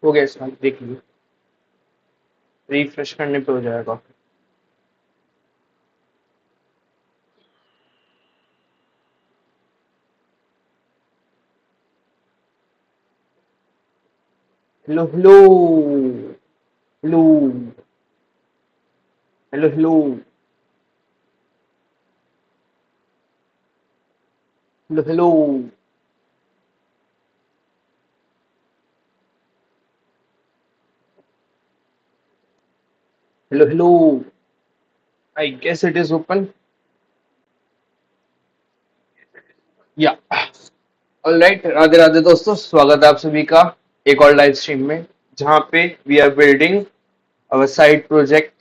हो गया इसमें, देख लीजिए, रिफ्रेश करने पे हो जाएगा। Hello hello hello hello hello hello hello. Hello hello. I guess it is open. या ऑलराइट, राधे राधे दोस्तों, स्वागत है आप सभी का एक और लाइव स्ट्रीम में, जहाँ पे we are building our side project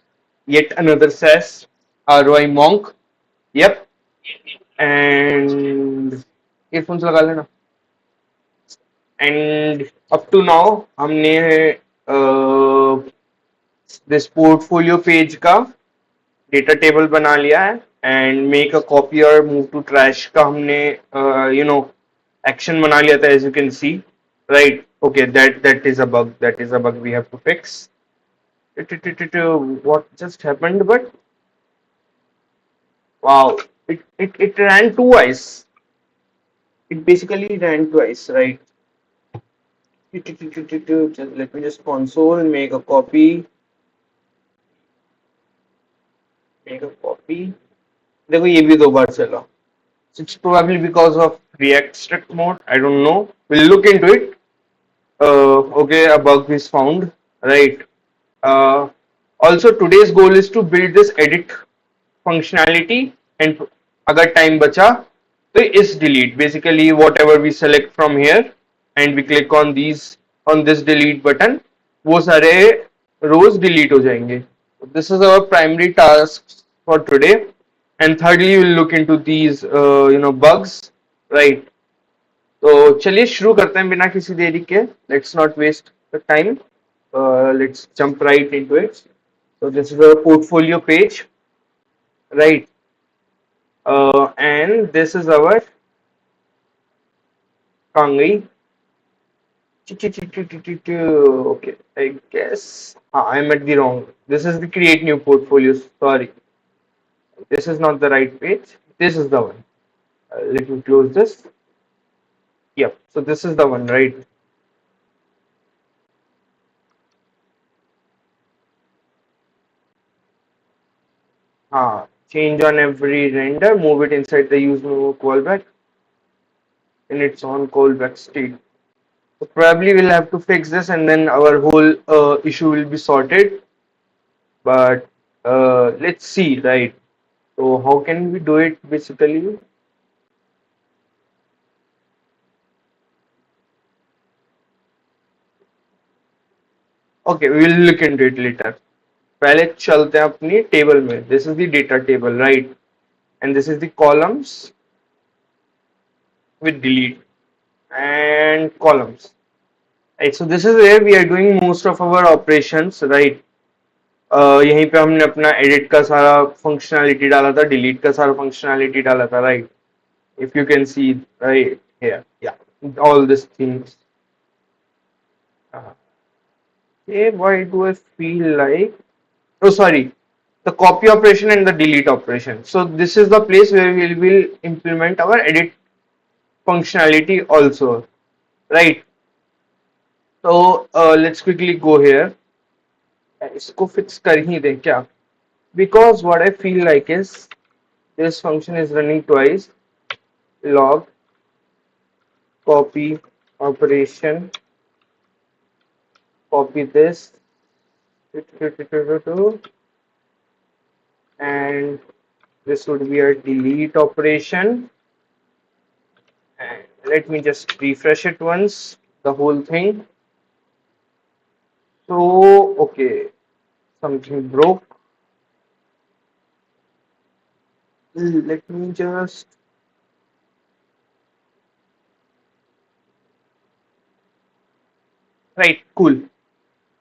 yet another SaaS ROI monk. Yep. And earphones लगा लेना। एंड अप टू नाउ हमने दिस पोर्टफोलियो पेज का डेटा टेबल बना लिया है, एंड मेक अ कॉपी और मूव टू ट्रैश का हमने एक्शन बना लिया था, as you can see, right? Okay, that is a bug, that is a bug we have to fix. What just happened? But wow, it ran twice. It basically ran twice, right? Let me just console, make a copy, make a copy. देखो ये भी दो बार चला. It's probably because of React strict mode. I don't know. We'll look into it. Okay, a bug is found. Right. Uh, Also, today's goal is to build this edit functionality, and अगर time बचा तो is delete. Basically, whatever we select from here and we click on this delete button, वो सारे rows delete हो जाएंगे. This is our primary task for today. And thirdly, we'll look into these bugs, right? तो चलिए शुरू करते हैं बिना किसी देरी के. Let's not waste the time. Let's jump right into it. So this is our portfolio page, right? And this is our Kangri. Okay, I guess I'm at the wrong. This is the create new portfolio. Sorry, this is not the right page. This is the one. Let me close this. Yep. So this is the one, right? Change on every render, move it inside the use move callback in its on callback state. So probably we'll have to fix this, and then our whole issue will be sorted. But let's see, right? So how can we do it basically? Okay, we'll look into it later. पहले चलते हैं अपनी table में. This is the data table, right? And this is the columns with delete and columns. Right, so this is where we are doing most of our operations, right? यहीं पे हमने अपना edit का सारा फंक्शनैलिटी डाला था, delete का सारा फंक्शनैलिटी डाला था, right? If you can see right here, या all this things. Okay, why do I feel like, oh sorry, the copy operation and the delete operation. So this is the place where we will implement our edit functionality also, right? So let's quickly go here. इसको fix कर ही दें क्या? Because what I feel like is this function is running twice. Log copy operation, copy this, and this would be a delete operation. And let me just refresh it once, the whole thing. So okay, something broke. Let me just, right, cool.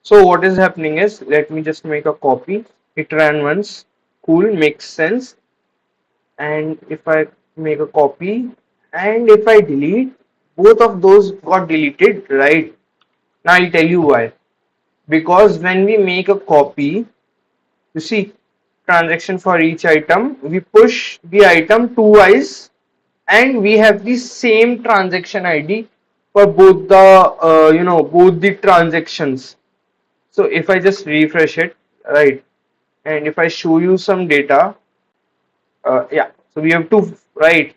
So what is happening is, let me just make a copy. It ran once, cool, makes sense. And if I make a copy and if I delete, both of those got deleted, right? Now I'll tell you why. because when we make a copy, you see, transaction for each item, we push the item twice and we have the same transaction ID for both the both the transactions. So if I just refresh it, right, and if I show you some data, yeah, so we have two, right,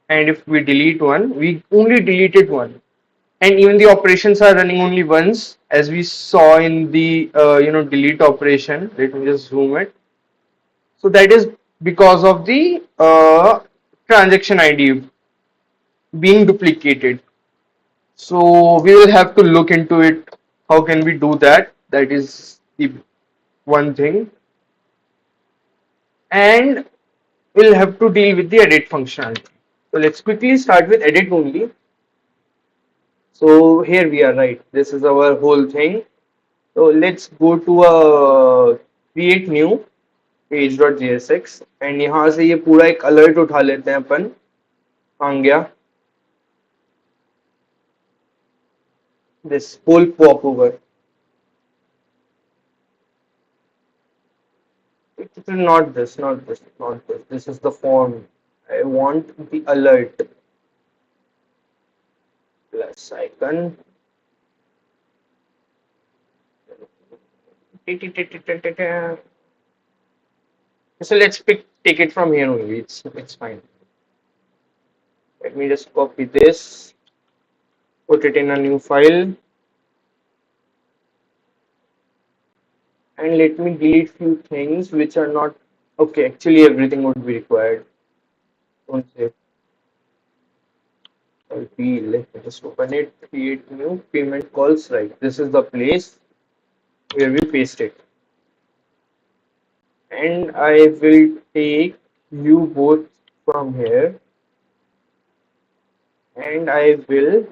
and if we delete one, we only deleted one, and even the operations are running only once, as we saw in the delete operation. Let me just zoom it. So that is because of the transaction ID being duplicated. So we will have to look into it. How can we do that? That is the one thing. And we'll have to deal with the edit functionality. So let's quickly start with edit only. So here we are, right? This is our whole thing. So let's go to a create new page.jsx and यहाँ से ये पूरा एक alert उठा लेते हैं अपन. आ गया this whole pop over. Not this, not this, not this. This is the form. I want the alert plus icon. So let's take it from here only. It's fine. Let me just copy this, put it in a new file, and let me delete few things which are not okay. Actually, everything would be required. Don't say LP. Let me just open it. Create new payment calls. Right. This is the place where we paste it, and I will take you both from here, and I will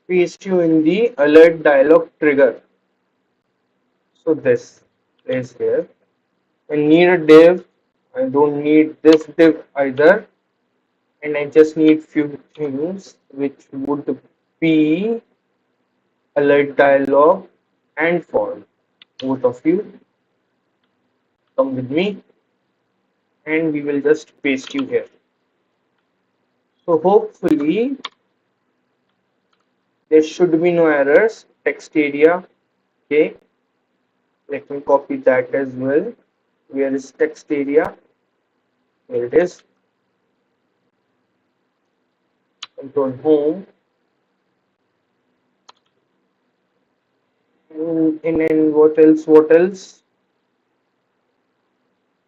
paste you in the alert dialog trigger. So this place here. I need a div. I don't need this div either, and I just need few things which would be alert dialog and form. Both of you come with me, and we will just paste you here. So hopefully there should be no errors. Text area. Okay, let me copy that as well. Where is text area? Here it is. Control home. And what else? What else?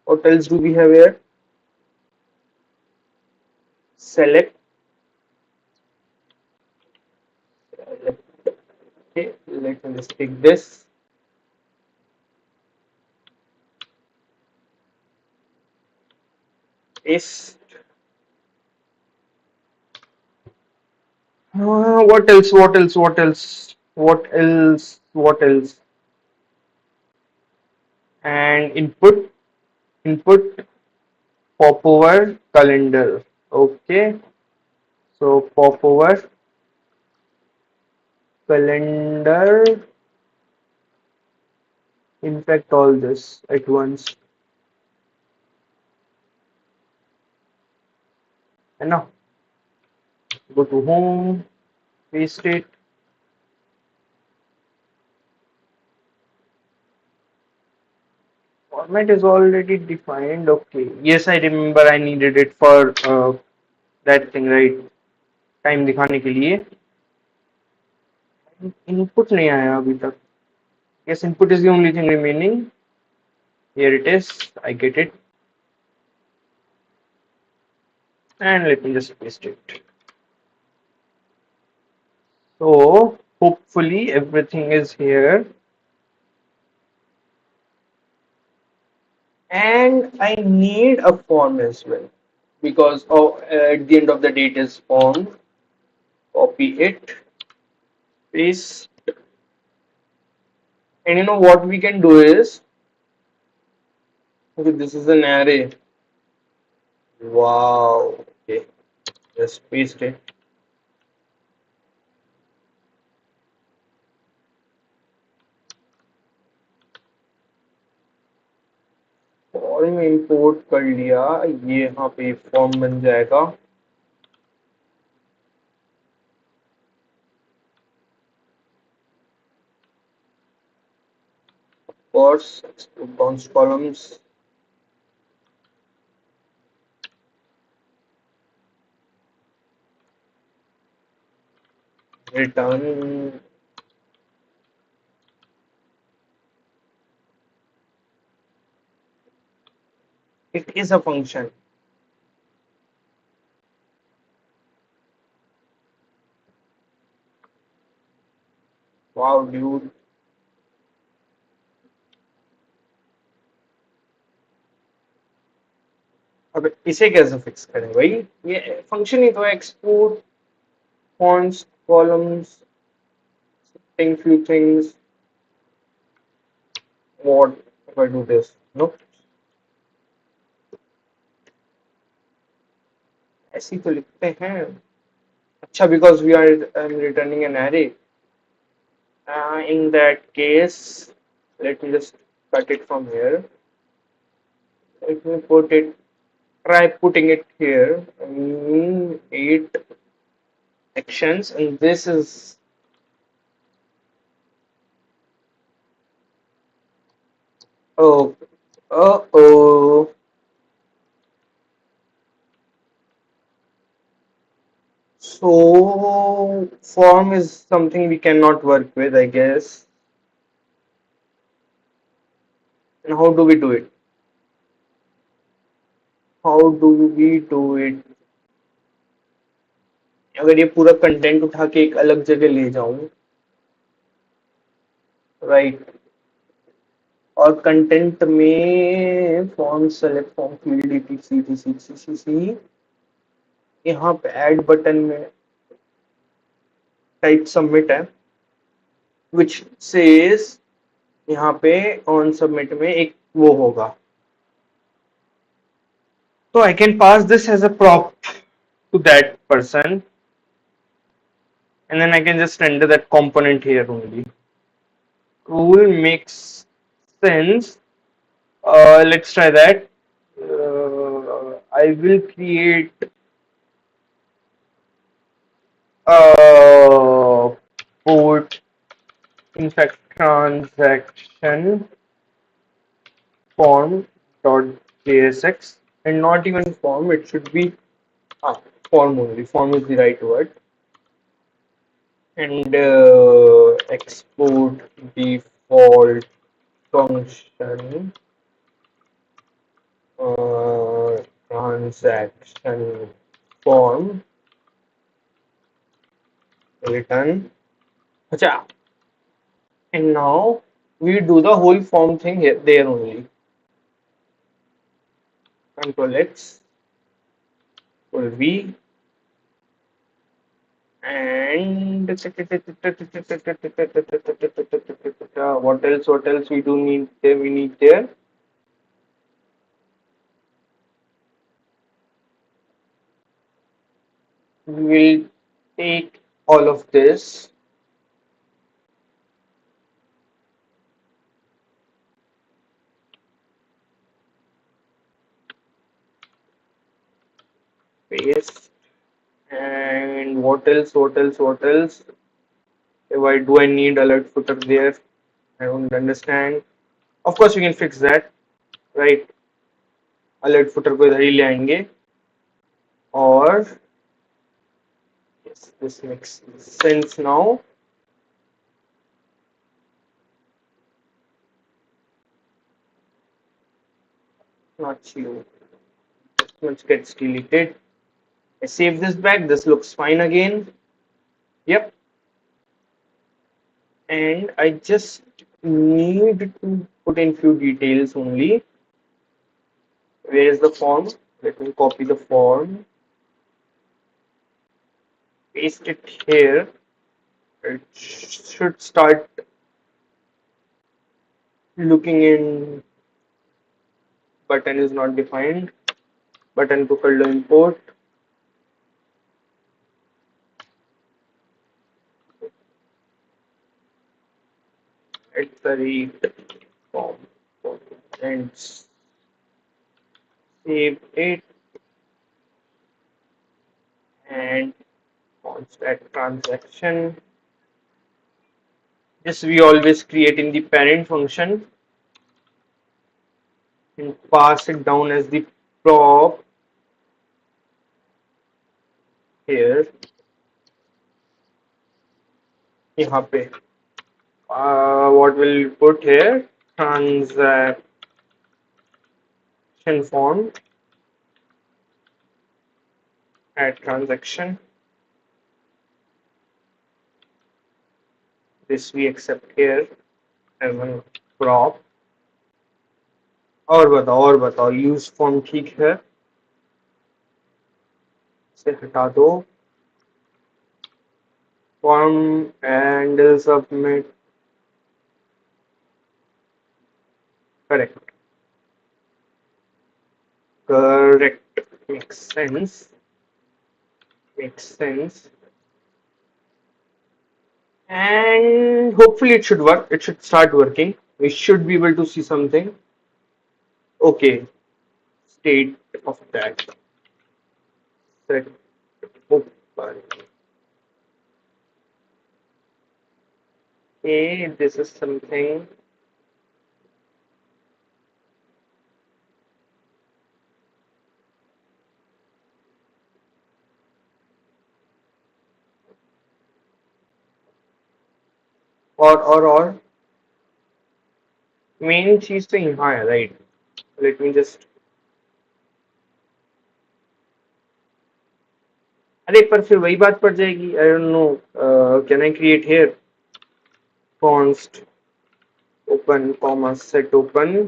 What else do we have here? Select. Okay, let me just take this. Paste. What else? What else? What else? What else? What else? And input. Input. Popover calendar. Okay. So popover calendar. In fact, all this at once. And now go to home. Paste it. Format is already defined. Okay. Yes, I remember I needed it for that thing, right? Time दिखाने के लिए input नहीं आया अभी तक. Yes, input is the only thing remaining. Here it is. I get it. And let me just paste it. So hopefully everything is here. And I need a form as well because at the end of the date is form. Copy it, paste, and you know what we can do is, okay, this is an array. Wow. Okay, just paste it. Import कर लिया, ये यहाँ पे form बन जाएगा। Course bounce columns, return, it is a function. Wow dude, अब इसे कैसे फिक्स करें भाई? ये फंक्शन ही तो है, export fonts columns, setting few things. What if I do this? No, ऐसे ही तो लिखते हैं। अच्छा, because we are returning an array. In that case, let me just cut it from here. Let me put it. Try putting it here. 8 sections, and this is oh oh. So form is something we cannot work with, I guess. And how do we do it? How do we do it? अगर ये पूरा content उठा के एक अलग जगह ले जाऊं, राइट, और कंटेंट में form select form field etc यहाँ पे ऐड बटन में टाइप सबमिट है, विच सेज यहाँ पे ऑन सबमिट में एक वो होगा, तो I can pass this as a prop to that person, and then I can just render that component here only. Cool, makes sense. Let's try that. I will create a port, in fact, transaction form dot jsx, and not even form, it should be form only. Form is the right word. And export default function transaction form return. Acha. And now we do the whole form thing here there only. Control X, Control V, and what else? What else we do need there? We need there. We will take all of this. Paste. And what else? What else? What else? Why do I need alert footer there? I don't understand. Of course, we can fix that, right? Alert footer को इधर ही ले आएंगे, और yes, this makes sense now. Not you. This much gets deleted. I save this back. This looks fine again. Yep. And I just need to put in few details only. Where is the form? Let me copy the form, paste it here. It should start looking in. Button is not defined. Button को कर लो import. At the rate form ends. save it, and constant transaction. This we always create in the parent function and pass it down as the prop here. यहाँ पे what will put here? Transaction font, add transaction. This we accept here as a prop. और बताओ use form ठीक है, इसे हटा दो. Form and submit. Correct. Correct. Makes sense. Makes sense. And hopefully it should work. It should start working. We should be able to see something. Okay. State of that. Set open. Okay, this is something. और main चीज तो यहाँ है, right? Let me just, अरे पर फिर वही बात पड़ जाएगी. I don't know, can I create here const open comma set open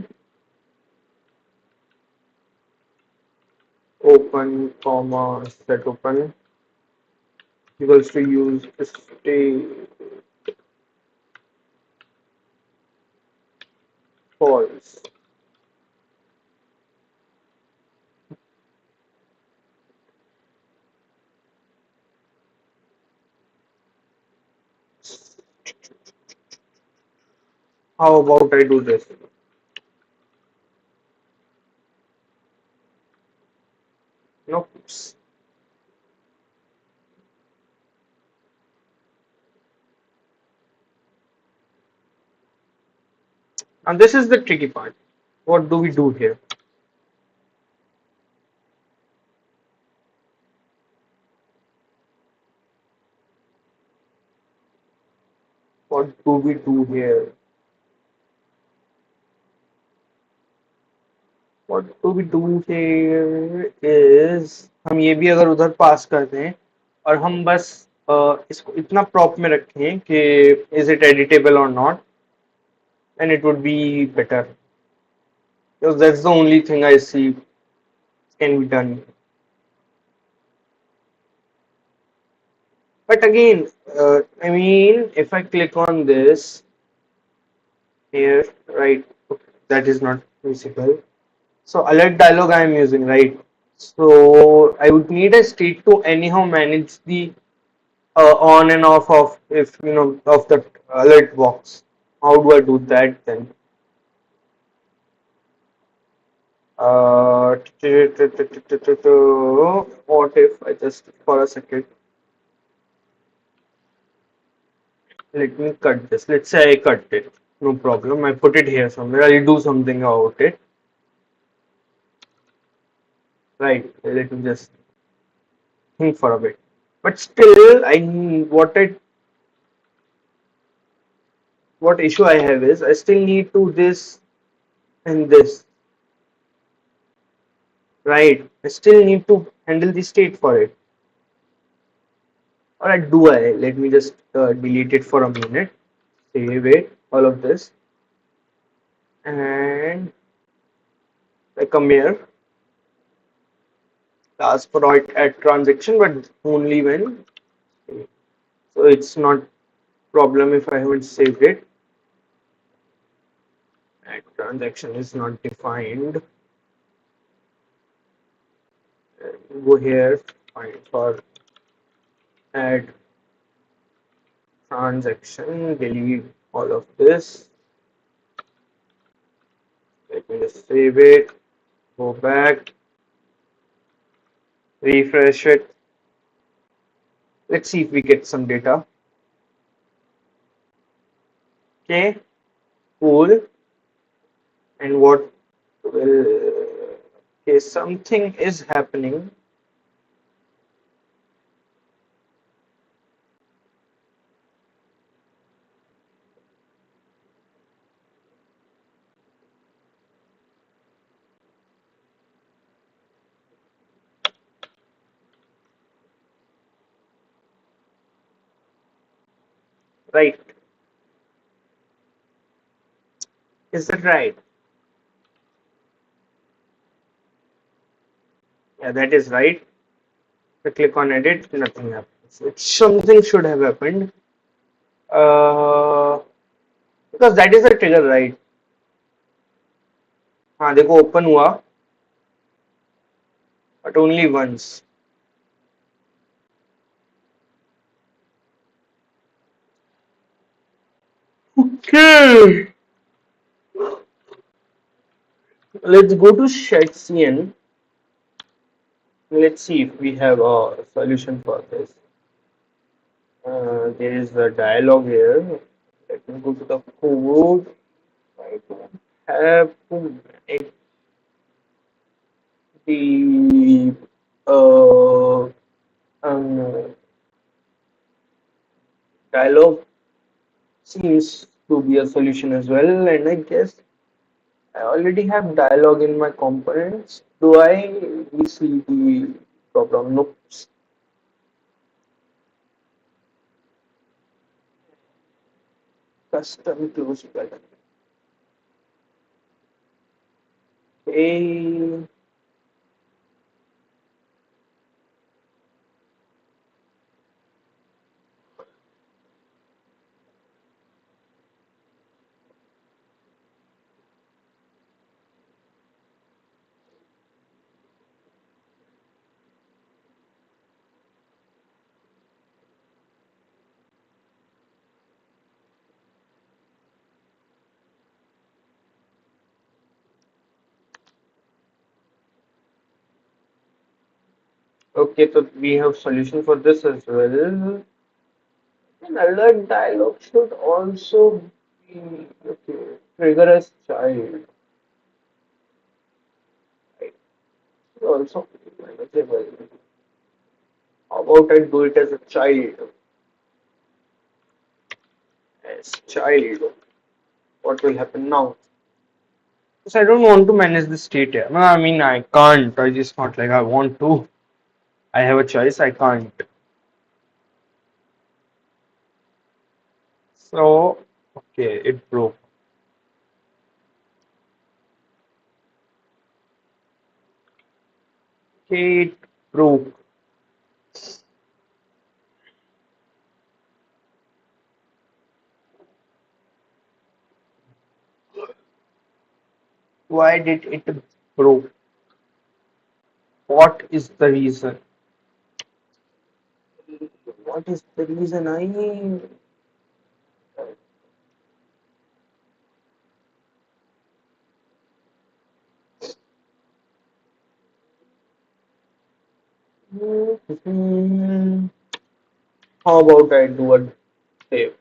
comma set open equals to use state false. How about I do this? Nope. And this is the tricky part. What do we do here? What do we do here? What do we do here is हम ये भी अगर उधर पास कर दें और हम बस इसको इतना prop में रखें कि is it editable or not, and it would be better, because that's the only thing I see can be done. But again, I mean, if I click on this here, right, that is not visible. So alert dialog I am using, right? So I would need a state to anyhow manage the on and off of, if you know, of the alert box. How do I do that then? What if I just for a second, let me cut this. Let's say I cut it. No problem. I put it here somewhere. I'll do something about it. Right. Let me just think for a bit. But still, what issue I have is I still need to this and this. Right. I still need to handle the state for it. Alright, do I? Let me just delete it for a minute. Save it, all of this. And I come here. Ask for add transaction, but only when. So it's not problem if I haven't saved it. Add transaction is not defined. Go here, find for add transaction, delete all of this. Let me just save it, go back, refresh it. Let's see if we get some data. Okay, cool. And what will, okay, something is happening. Right. Is that right? Yeah, that is right. I click on edit, nothing happens. Something should have happened. Uh, because that is a trigger, right? हाँ देखो open हुआ, but only once. Okay. Let's go to Shadcn. Let's see if we have a solution for this. There is a dialog here. Let me go to the code. I don't have to make the um, dialog seems to be a solution as well, and I guess I already have dialog in my components. Do I see the problem? Nope. Custom close button. Okay. Okay, so we have solution for this as well. An alert dialog should also be okay. Trigger as child. Right. Should also be manageable. How about I do it as a child? As child. What will happen now? Because I don't want to manage the state here. No, I mean, I can't. I just not like I want to. I have a choice. I can't. So, okay, it broke. Okay, it broke. Why did it broke? What is the reason? What is the reason I Hmm, how about I do a save?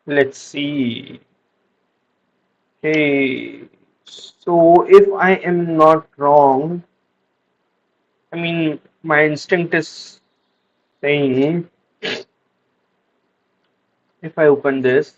Let's see. Hey, so if I am not wrong, I mean, my instinct is saying if I open this,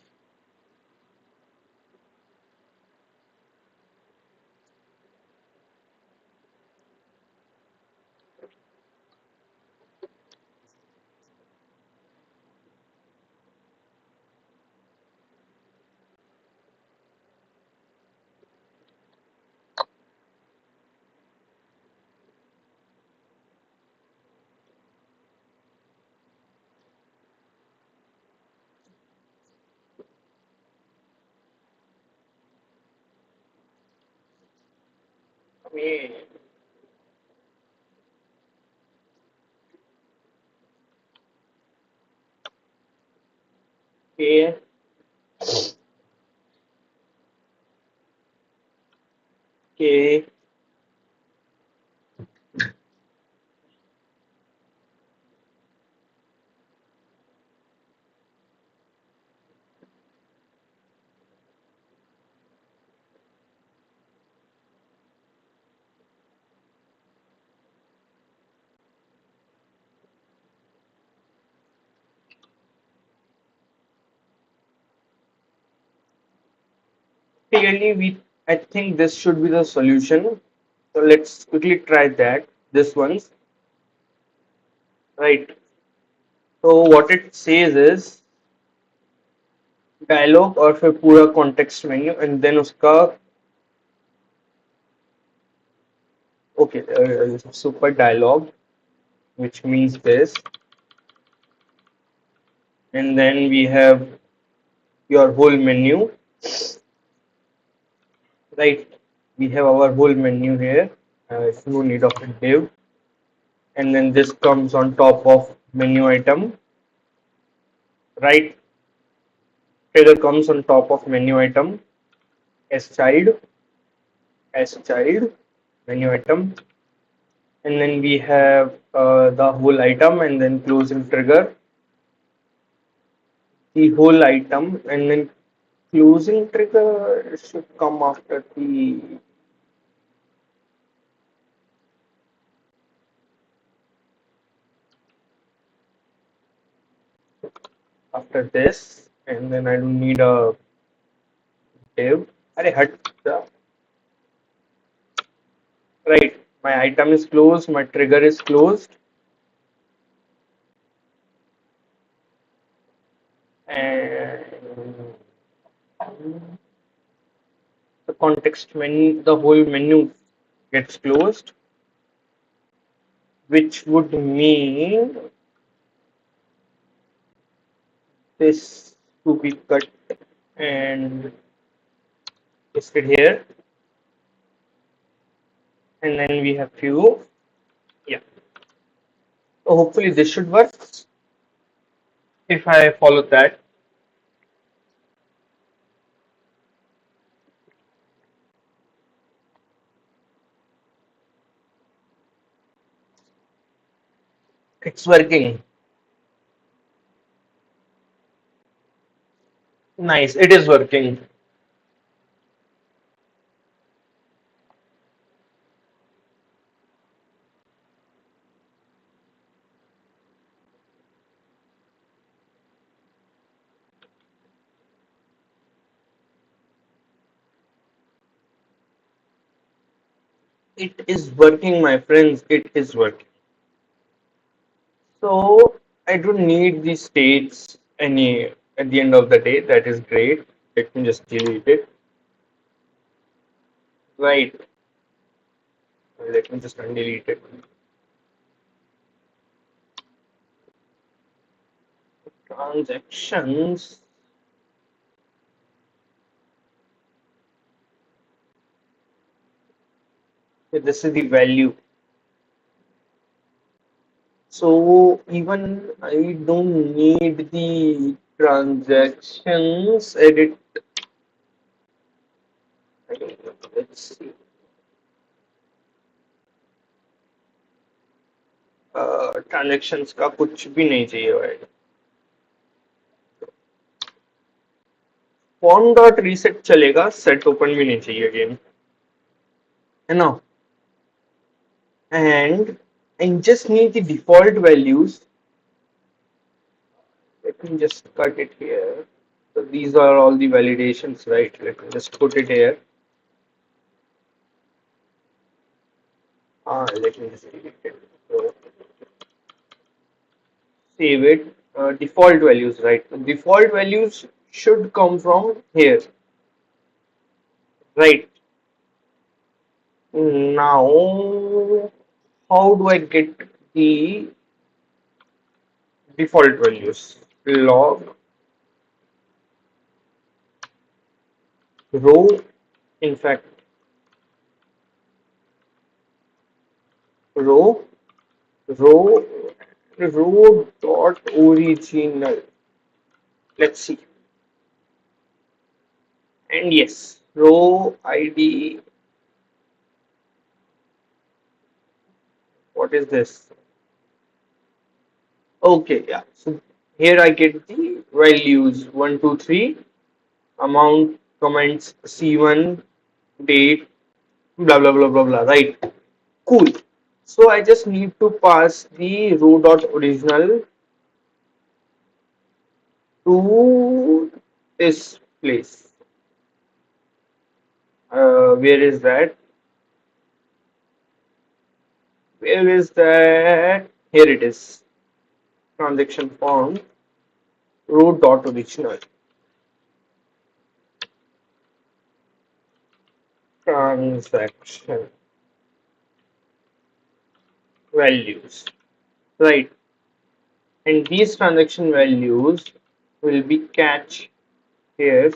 me K K clearly we I think this should be the solution. So let's quickly try that. This one's right. So what it says is dialog और फिर पूरा context menu and then उसका okay super dialog which means this and then we have your whole menu right. We have our whole menu here. No need of a div and then this comes on top of menu item right. Trigger comes on top of menu item as child menu item and then we have the whole item and then closing trigger the whole item and then closing trigger should come after this and then I don't need a div. Arey hut right. My item is closed, my trigger is closed and the context menu, the whole menu gets closed, which would mean this to be cut and pasted here, and then we have few. Yeah, so hopefully this should work if I follow that. It's working. Nice, it is working. It is working, my friends. It is working. So I don't need the states any at the end of the day. That is great. Let me just delete it. Right. Let me just undelete it. Transactions. This is the value. So even I don't need the transactions edit. Let's see. Transactions का कुछ भी नहीं चाहिए भाई. Form dot reset चलेगा, set open भी नहीं चाहिए गेम, है ना. And I just need the default values. Let me just cut it here. So these are all the validations, right? Let me just put it here. Let me just delete it. So save it. Default values, right? The default values should come from here, right? Now, how do I get the default values? Log row. In fact, row row row dot original. Let's see. And yes, row ID. What is this? Okay, yeah. So here I get the values 1, 2, 3, amount, comments, C1, date, blah blah blah blah blah. Right. Cool. So I just need to pass the row dot original to this place. Where is that? Where is that? Here it is. Transaction form row dot original. Transaction values. Right. And these transaction values will be catch here.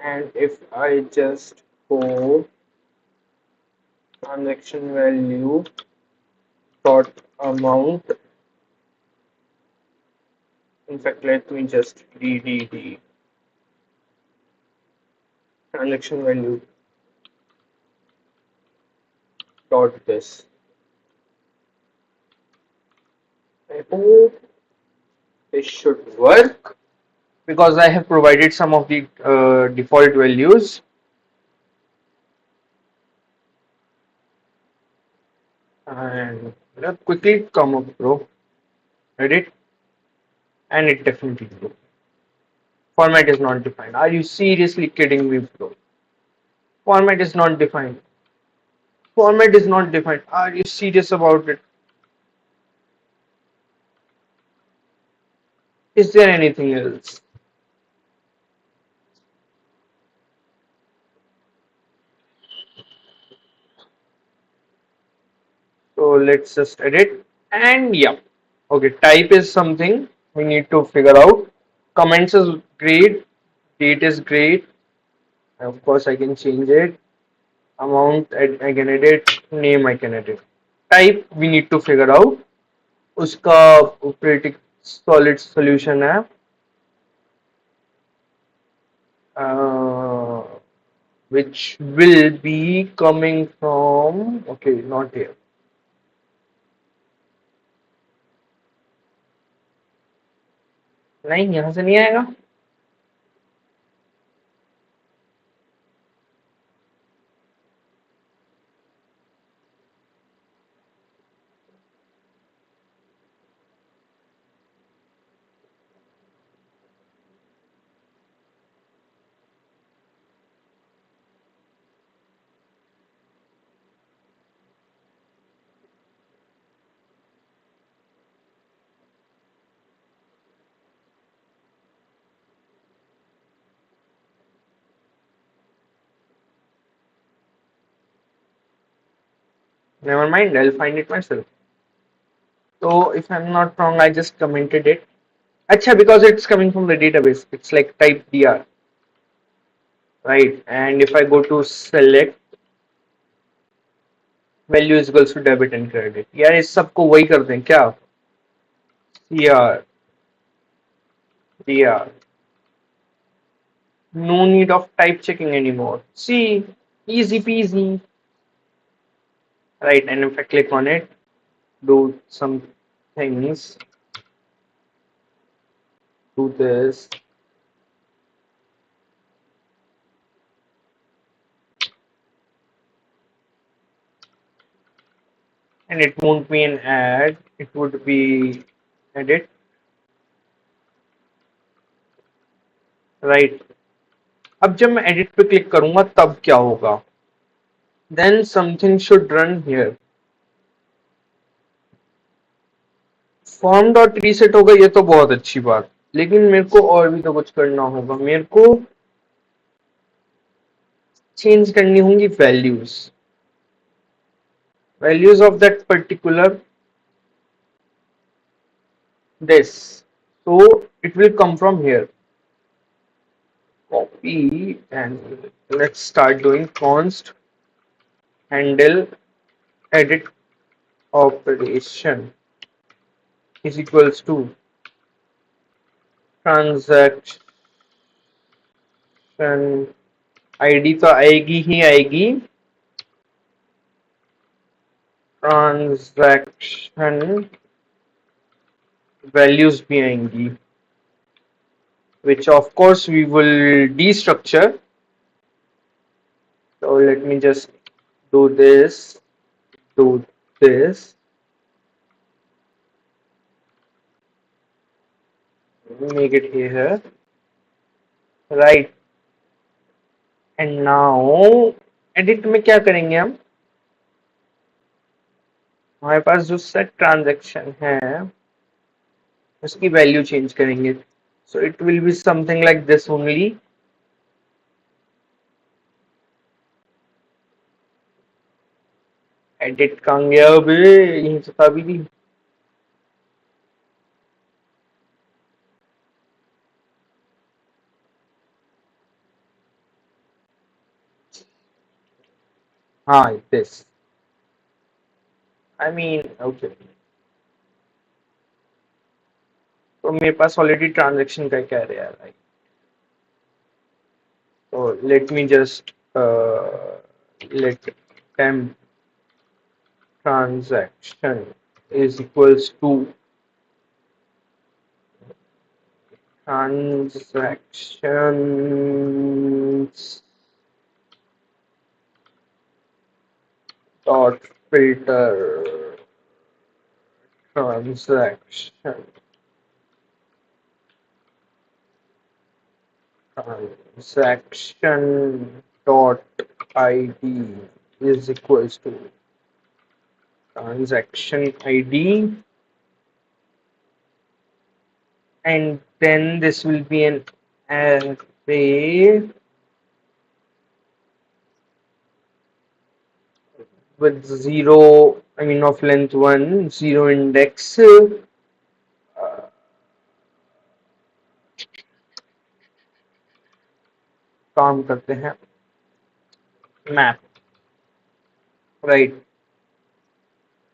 And if I just go transaction value dot amount, in fact, let me just DDD transaction value dot this. I hope this should work because I have provided some of the default values. And let quickly come up, bro. Edit, and it definitely broke. Format is not defined. Are you seriously kidding me, bro? Format is not defined. Format is not defined. Are you serious about it? Is there anything else? So let's just edit. And yeah. Okay, type is something we need to figure out. Comments is great. Date is great. Of course, I can change it. Amount I can edit. Name I can edit. Type we need to figure out. उसका pretty solid solution है. Uh, which will be coming from, okay, not here. नहीं, यहाँ से नहीं आएगा. Never mind, I'll find it myself. So if I'm not wrong, I just commented it. Acha, because it's coming from the database, it's like type dr, right? And if I go to select, value is equals to debit and credit. यार इस सबको वही कर दें क्या? cr dr. No need of type checking anymore. See, easy peasy. Right, and if I click on it, do some things, do this. And it won't be an ad, it would be edit. Right. अब जब मैं edit पे click करूंगा तब क्या होगा? Then something should run here. Form dot reset होगा, ये तो बहुत अच्छी बात, लेकिन मेरे को और भी तो कुछ करना होगा. मेरे को चेंज करनी होंगी values of that particular this, so it will come from here. Copy and let's start doing const handle edit operation is equals to transaction ID तो आएगी ही आएगी, ट्रांजैक्शन वैल्यूज भी आएंगी, which of course we will destructure. So let me just do this, make it here, right? And now edit में क्या करेंगे हम, हमारे पास जो सेट ट्रांजैक्शन है उसकी वैल्यू चेंज करेंगे. So it will be something like this only. Edit कहाँ गया बे, यहीं से था भी नहीं. हाँ this, I mean okay. तो मेरे पास ऑलरेडी ट्रांजैक्शन का क्या रहा है. So let me just let temp transaction is equals to transactions dot filter transaction dot id is equals to transaction id, and then this will be an array with zero, I mean of length 1, 0 index. काम करते हैं map, right?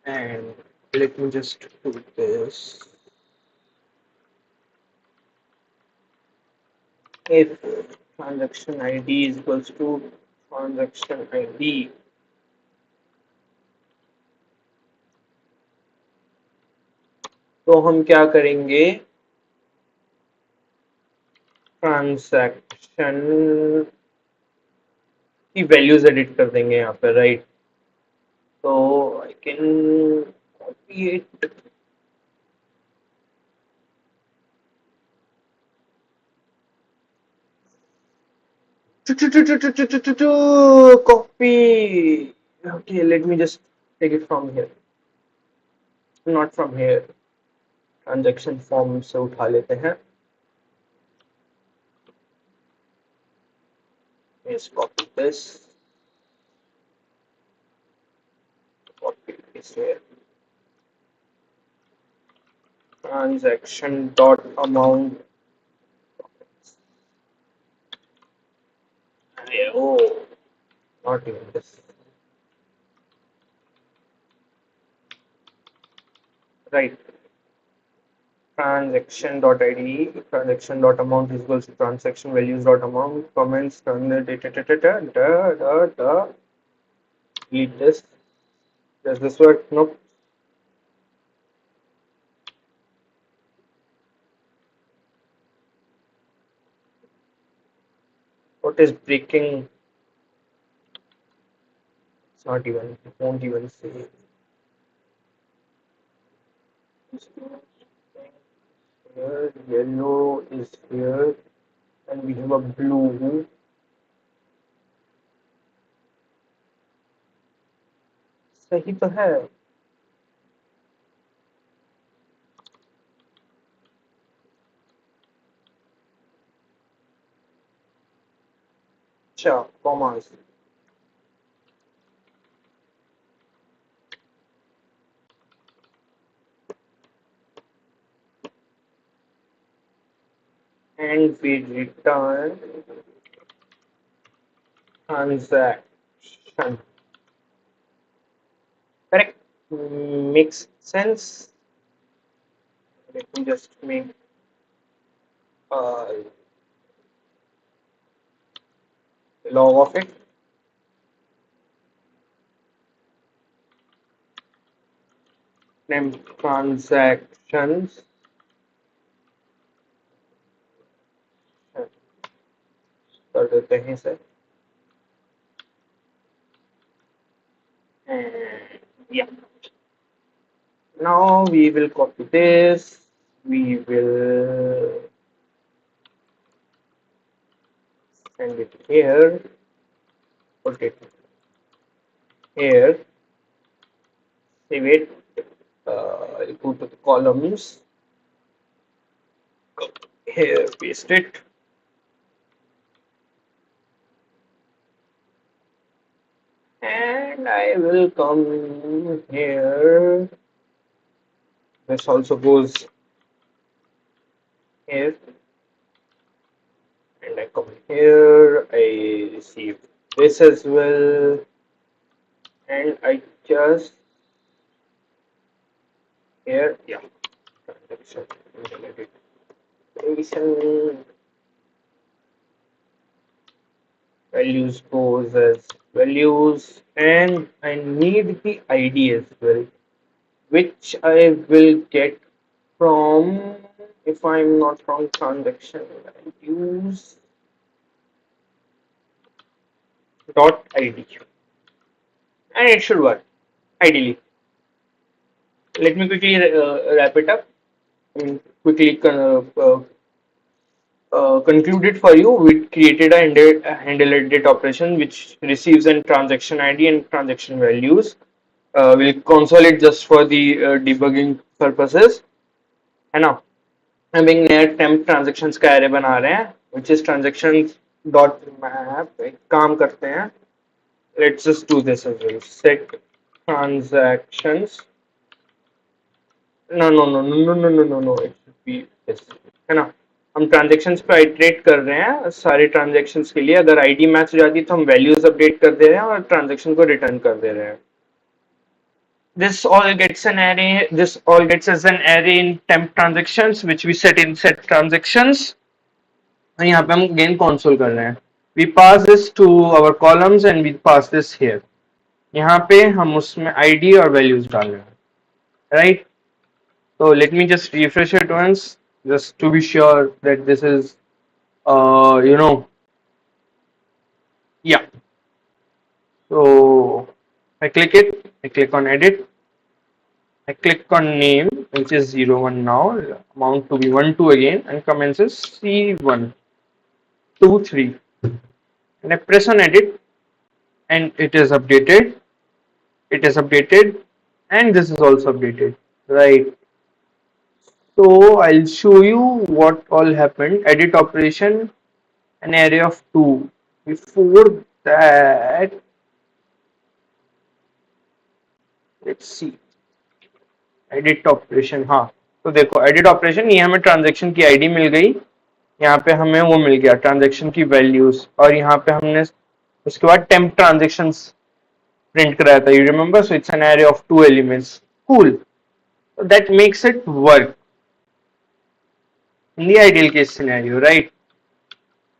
And let me just do this. If transaction id is equals to transaction id, तो हम क्या करेंगे, transaction की values edit कर देंगे यहाँ पे, राइट? तो I can copy it, copy. Okay, let me just take it from here, not from here, transaction form से उठा लेते हैं. Let's copy this, copy this here. Transaction dot amount. Oh, not even this. Right. Transaction dot id, transaction dot amount is equals to transaction values dot amount, comments, delete this. Does this work? Nope. What is breaking? It's not even, it won't even say. Here, yellow is here, and we have a blue. सही तो है. अच्छा, commas. And we return transaction Correct. Makes sense. Let me just make a log of it. Name transactions कर देते हैं इसे. And yeah, now we will copy this. We will send it here. Put it here. Save it. I'll go to the columns. Here, paste it. And I will come here. This also goes here. And I come here. I receive this as well. And I just here, yeah, transaction relation values goes as values, and I need the ID as well, which I will get from, if I'm not wrong, transaction values dot ID, and it should work ideally. Let me quickly wrap it up. I mean, quickly concluded for you. We created a handle edit operation which receives a transaction ID and transaction values. We'll console it just for the debugging purposes. है ना? हम एक नया temp transactions का array बना रहे हैं, which is transactions dot map. एक काम करते हैं. Let's just do this as well. Set transactions. No. It should be this. है ना? हम ट्रांजेक्शन्स पे आइटरेट कर रहे हैं सारे ट्रांजेक्शन्स के लिए. अगर आईडी मैच हो जाती है तो हम वैल्यूज अपडेट कर दे रहे हैं और ट्रांजेक्शन को रिटर्न कर दे रहे हैं. This all gets an array. This all gets as an array in temp transactions, which we set in set transactions. और यहाँ पे हम again console कर रहे हैं. We pass this to our columns and we pass this here. यहाँ पे हम उसमें ID और values डाल रहे हैं, right? So let me just refresh it once, just to be sure that this is, yeah. So I click it. I click on edit. I click on name, which is 01 now, amount to be 12 again, and commences C1, 2, 3. And I press on edit, and it is updated. It is updated, and this is also updated, right? So I'll show you what all happened. Edit operation, an array of 2. Before that, let's see. Edit operation. हाँ, तो देखो edit operation, ये हमें transaction की ID मिल गई, यहाँ पे हमें वो मिल गया ट्रांजेक्शन की वैल्यूज, और यहाँ पे हमने उसके बाद टेम्प ट्रांजेक्शंस प्रिंट कराया था, you remember. So it's an array of 2 elements. Cool. That makes it work in the ideal case scenario, right?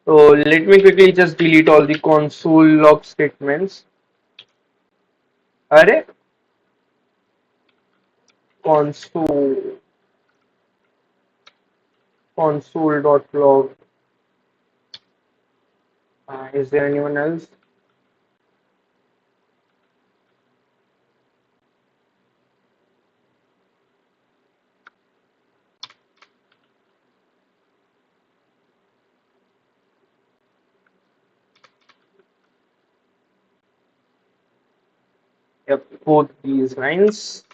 So let me quickly just delete all the console log statements. अरे console.log. Is there anyone else? Yep, both these lines.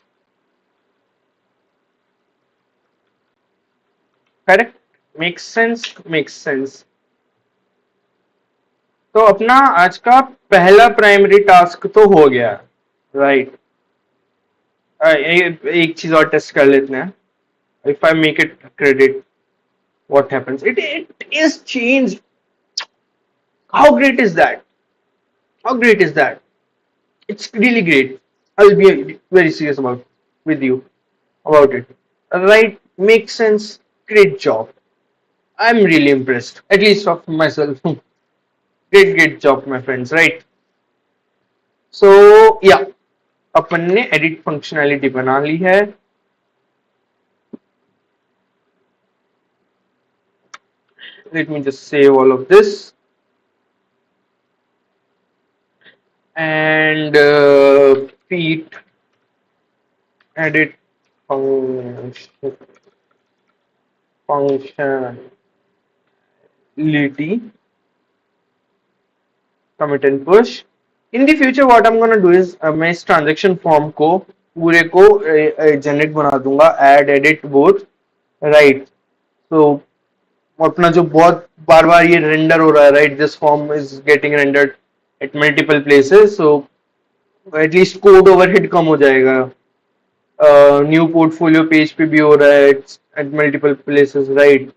Correct? Makes sense. तो अपना आज का पहला primary task तो हो गया, right? एक चीज और टेस्ट कर लेते हैं. If I make it credit, what happens? It is changed. How great is that? It's really great. I'll be very serious about with you about it. Right, makes sense. Great job. I'm really impressed, at least of myself. Great job, my friends. Right. So yeah, अपन ने edit functionality बना ली है. Let me just save all of this and feed edit function functionality commit and push. In the future, what I'm gonna do is मैं इस transaction form को पूरे को generate बना दूंगा, add edit both, right? So अपना जो बहुत बार बार ये रेंडर हो रहा है, right, this form is getting rendered at multiple places, so atleast code overhead कम हो जाएगा. न्यू पोर्टफोलियो पेज पे भी हो रहा है एट मल्टीपल प्लेसेस, राइट.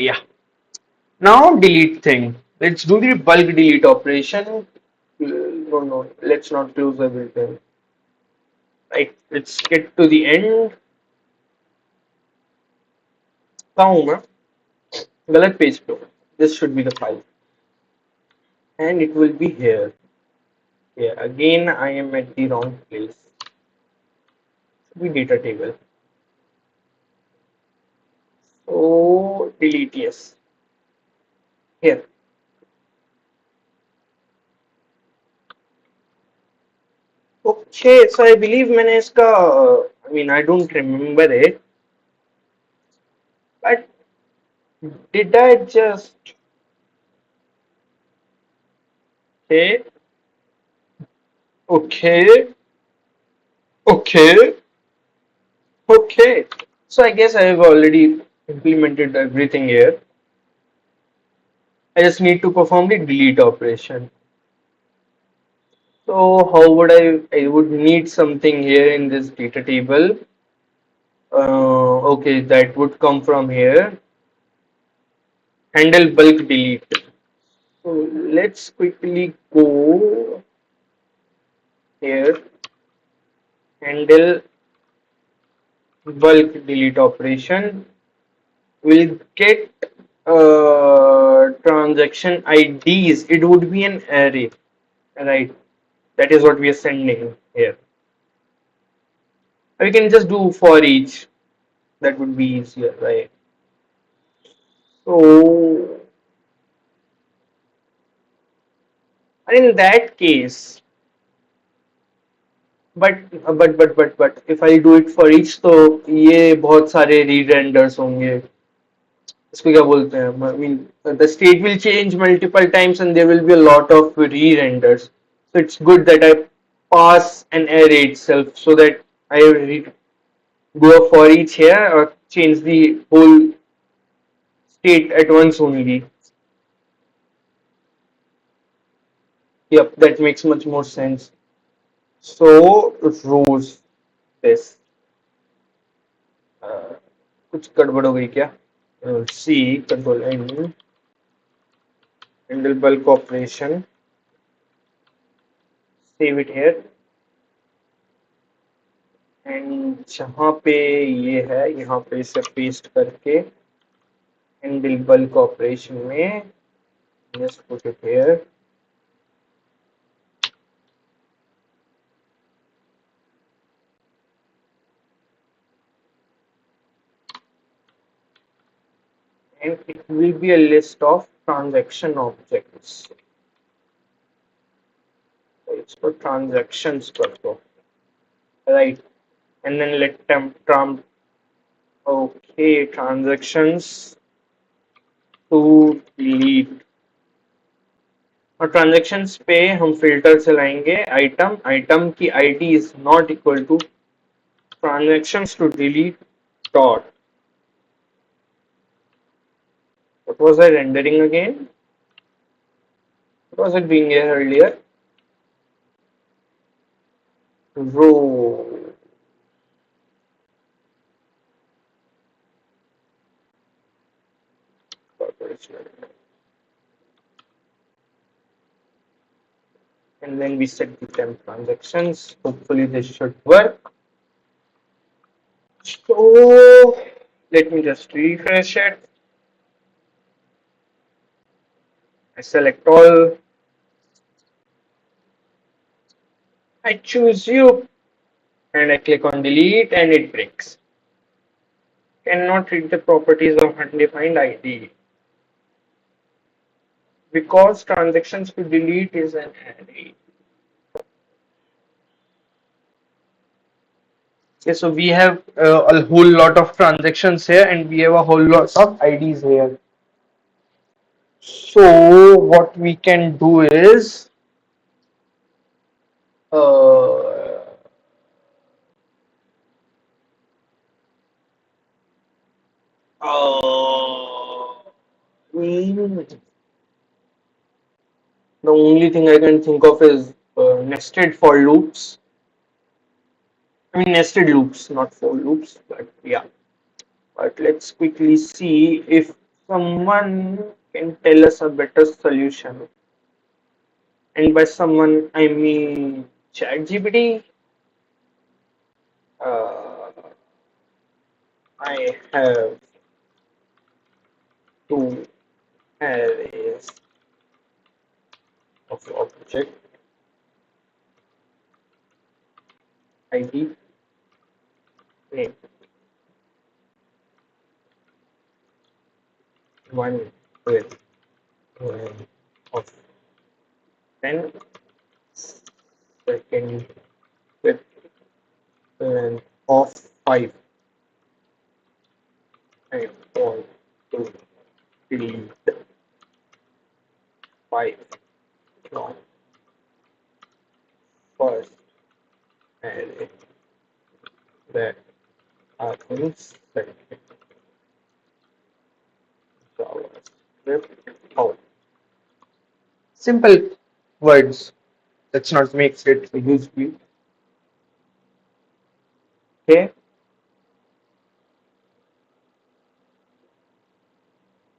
या now delete thing. Let's do the bulk delete operation. No, let's not close everything. Right, let's get to the end. कहाँ हूँ मैं? गलत पेज पे हूँ. This should be the file and it will be here. Yeah, again I am at the wrong place. Should be data table. So delete, yes. Here. Okay, so I believe मैंने इसका I mean I don't remember it, but did I just okay, okay, okay, okay. So I guess I have already implemented everything here. I just need to perform the delete operation. So how would I would need something here in this data table. Okay, that would come from here. Handle bulk delete. So let's quickly go here. Handle bulk delete operation. We'll get transaction IDs. It would be an array, right? That is what we are sending here. We can just do for each. That would be easier, right? So, in that case, but if I do it for each, तो ये बहुत सारे re-renders होंगे. इसको क्या बोलते हैं? I mean, the state will change multiple times and there will be a lot of re-renders. So it's good that I pass an array itself so that I go for each here or change the whole state at once only. Yep, that makes much more sense. So rows this. कुछ गड़बड़ हो गई क्या? C control N handle bulk operation. Save it here. And जहाँ पे ये है यहाँ पे इसे पेस्ट करके हैंडल बल्क ऑपरेशन में just put it here. And it will be a list of transaction objects. So it's for transactions कर दो, right? And then let them okay, transactions to delete. और ट्रांजेक्शन्स पे हम filter चलाएंगे item item की ID is not equal to transactions to delete dot. What was I rendering again? What was it being here earlier? Row. And and then we set the temp transactions. Hopefully this should work. So let me just refresh it. I select all. I choose you and I click on delete and it breaks. Cannot read the properties of undefined ID because transactions to delete is an array. Okay, so we have a whole lot of transactions here and we have a whole lot of IDs here. So what we can do is uh, the only thing I can think of is nested for loops. I mean nested loops, not for loops, but yeah. But let's quickly see if someone can tell us a better solution. And by someone, I mean ChatGPT. Uh, I have two arrays of object ID name. One with of 10, second with of 5. I want to delete 5 from first array that happens second JavaScript out. Simple words. Let's not make it useful. Okay.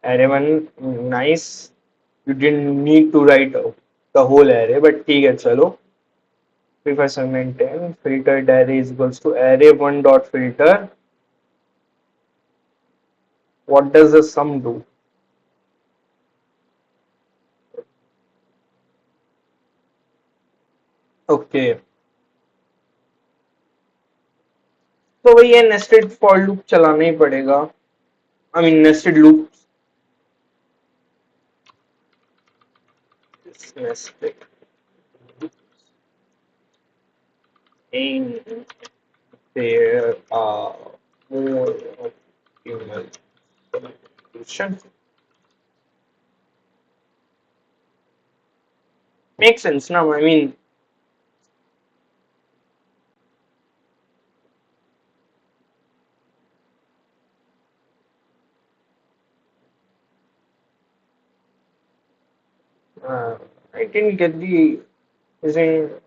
Array one nice. You didn't need to write the whole array, but ठीक है चलो. Prefer segment 10 filtered array is equals to array one dot filter. What does the sum do? Okay. तो वही ये nested for loop चलाना ही पड़ेगा. I mean nested loops. Nested in there are more optimal solutions. Makes sense now. I mean, I didn't get the isn't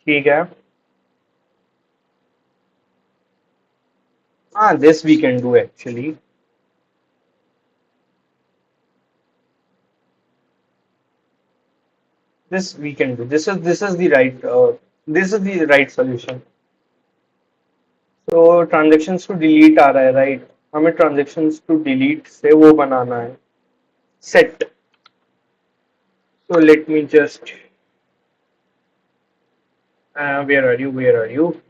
ठीक है. This we can do actually. This we can do. This is the right solution. So transactions to delete आ रहा है right? हमें transactions to delete से वो बनाना है set. So let me just where are you? Where are you?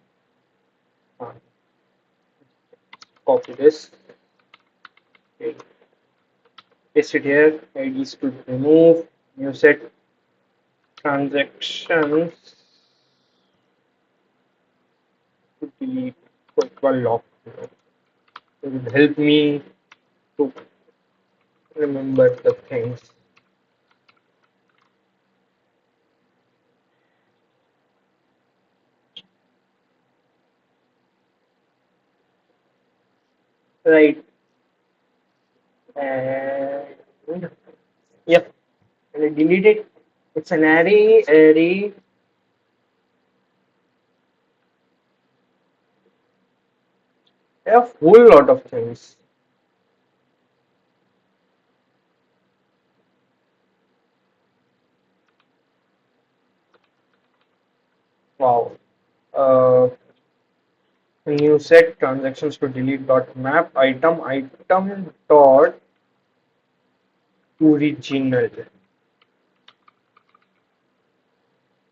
Copy this. Okay. Paste it here. IDs to remove. New set transactions to delete equal lock. It will help me to remember the things. Right. And yep. And I delete it. It's an array. A whole lot of things. Wow. Uh, when you set transactions to delete dot map item dot original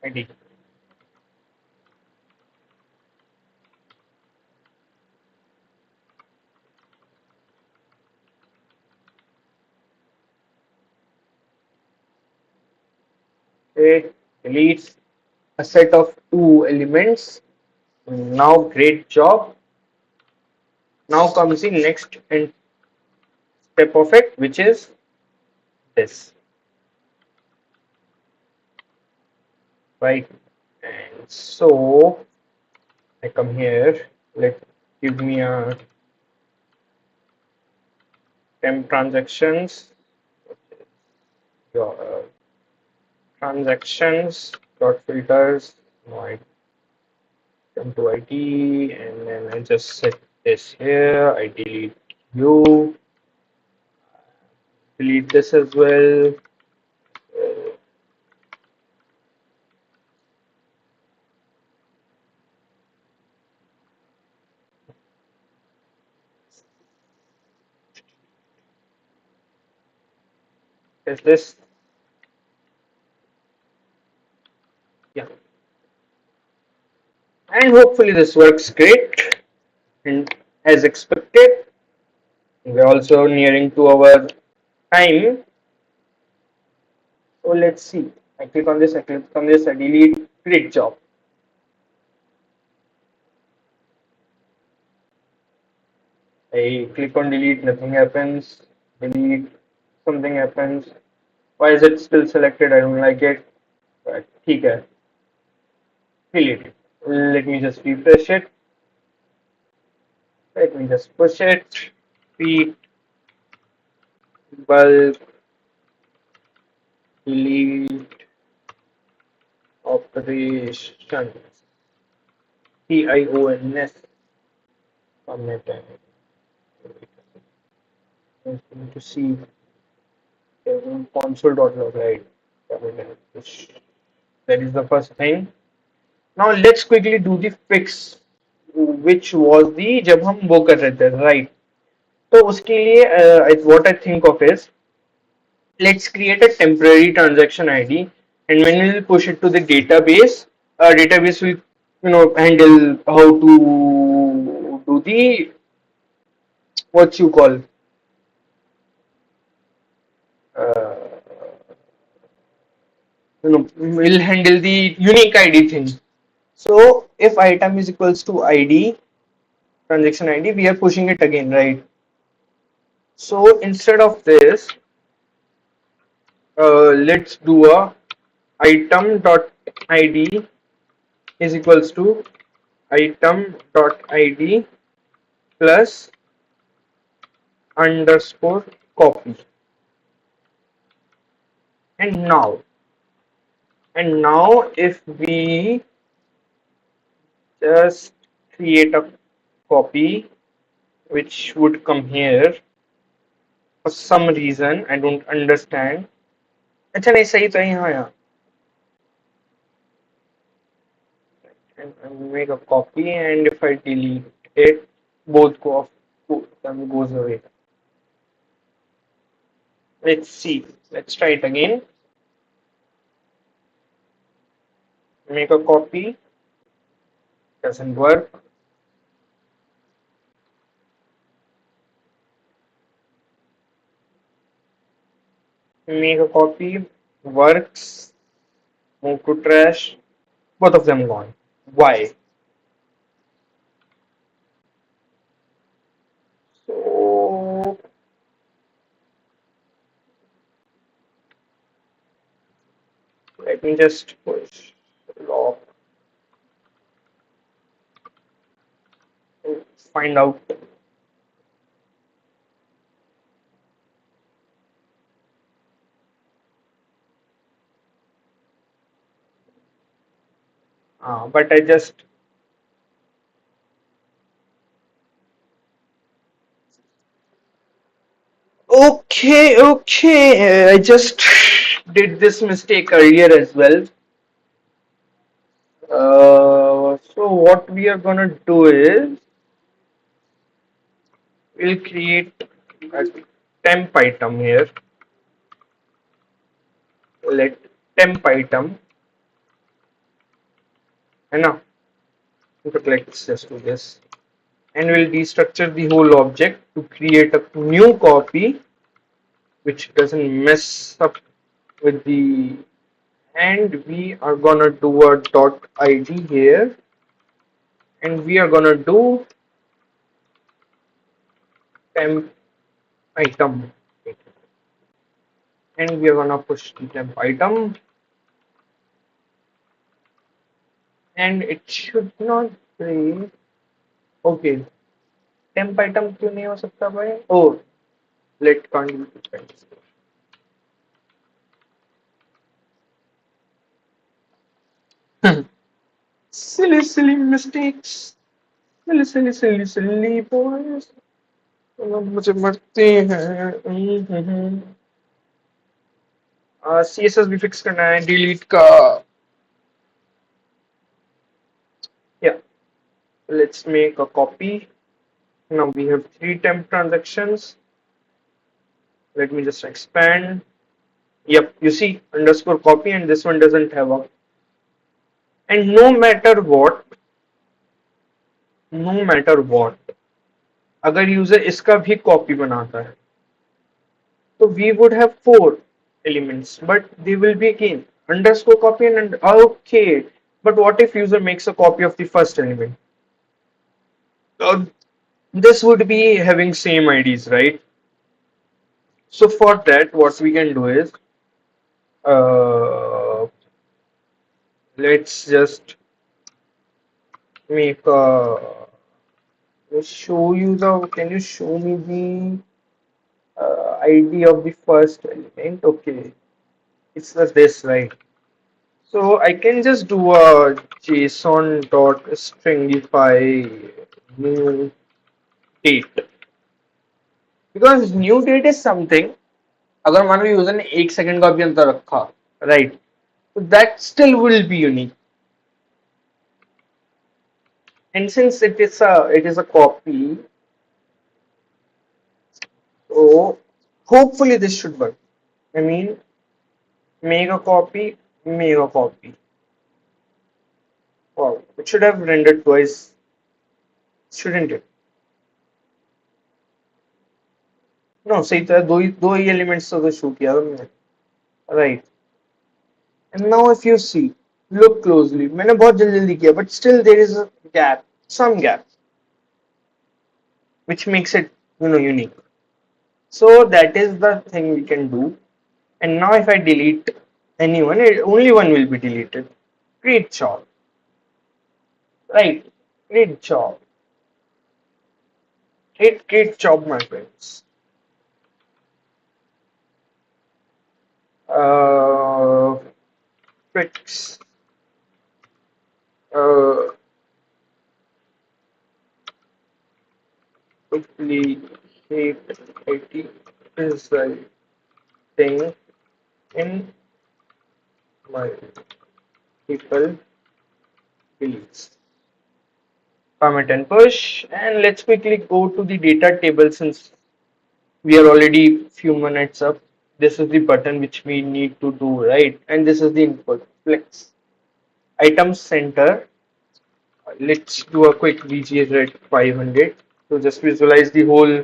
ID. It deletes a set of two elements. Now, great job. Now comes the next and step of it, which is this, right? And so I come here. Let give me a temp transactions. Your transactions dot filters. No, I come to ID and then I just set this here. I delete this as well. Is this? Yeah. And hopefully this works great. And as expected, we're also nearing to our time. So let's see. I click on this, I click on this, I delete. Great job. I click on delete, nothing happens. Delete, something happens. Why is it still selected? I don't like it. But okay, delete it. Let me just refresh it. Let me just push it. Repeat, bulk, delete, operations. TIONS. Submit. I need to see console.log, right? That is the first thing. Now let's quickly do the fix, which was the जब हम वो कर रहे थे, right? तो उसके लिए what I think of is, let's create a temporary transaction ID, and when we will push it to the database, database will handle how to do the what you call uh, will handle the unique ID thing. So if item is equals to ID, transaction ID, we are pushing it again, right? So instead of this, let's do a item dot ID is equals to item dot ID plus underscore copy. And now if we just create a copy which would come here for some reason I don't understand. अच्छा नहीं सही तो यहाँ यहाँ and make a copy, and if I delete it, both go off, both them goes away. Let's see. Let's try it again. Make a copy. Doesn't work. Make a copy. Works. Move to trash. Both of them gone. Why? So let me just push log. Find out. But I just Okay. I just did this mistake earlier as well. So what we are gonna do is we'll create a temp item here. Let temp item, and now let's just do this, and we'll destructure the whole object to create a new copy which doesn't mess up with the. And we are gonna do a dot id here, and we are gonna do temp item, and we are gonna push the temp item, and it should not break. Okay, temp item क्यों नहीं हो सकता भाई? Oh, let can't. Silly mistakes. Silly boys. मुझे मरते हैं. CSS भी fix करना है, delete का. Yeah, let's make a copy. Now we have 3 temp transactions. Let me just expand. Yep, you see underscore copy, and this one doesn't have a. And no matter what, अगर user इसका भी copy बनाता है, so we would have 4 elements, but they will be again underscore copy and okay. But what if user makes a copy of the first element? This would be having same IDs, right? So for that, what we can do is, uh, let's just make a. Show you the. Can you show me the ID of the first element? Okay, it's this, right? So I can just do a JSON dot stringify new date, because new date is something. अगर मान लो user ने 1 second का भी अंतर रखा, right? So that still will be unique. And since it is a copy, so hopefully this should work. I mean, make a copy, make a copy. Wow, it should have rendered twice, shouldn't it? No, सही तो है, दो ही elements तो show किया हमने, right? And now if you see, look closely, मैंने बहुत जल्दी जल्दी किया, but still there is a gap, some gap, which makes it unique. So that is the thing we can do. And now if I delete anyone, only one will be deleted. Great job, right? Great job, great job, my friends. Uh, fix. Uh, Duplicate IT resulting in multiple fields. Commit and push, and let's quickly go to the data table since we are already few minutes up. This is the button which we need to do, right? And this is the input. Flex item center. Let's do a quick VGS at 500 to just visualize the whole.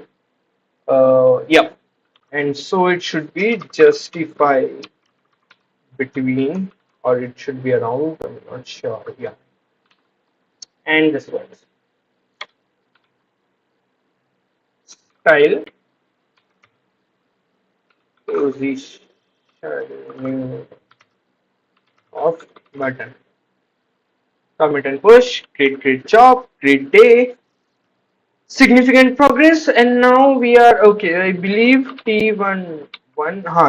Yeah, and so it should be justify between, or it should be around. I'm not sure. Yeah, and this one style positioning of button. Commit and push. Great job. Great day. Significant progress, and now we are okay. I believe T11.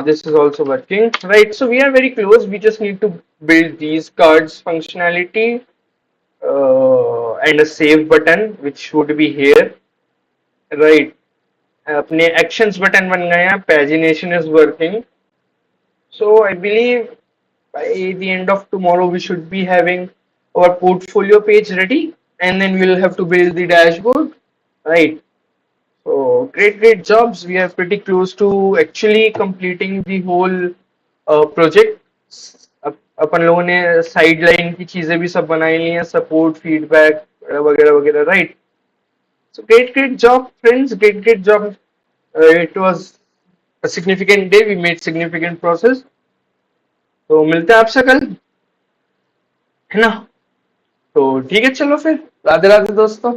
This is also working, right? So we are very close. We just need to build these cards functionality and a save button, which would be here, right? अपने actions button बन गए हैं, pagination is working. So I believe by the end of tomorrow we should be having our portfolio page ready, and then we'll have to build the dashboard, right? So great jobs. We are pretty close to actually completing the whole project. अपन लोगों ने side line की चीजें भी सब बनाई ली हैं, support feedback वगैरह वगैरह, right? So great job, friends. Great job. It was a significant day. We made significant process. तो मिलते हैं आपसे कल, है ना? तो ठीक है, चलो फिर, राधे राधे दोस्तों.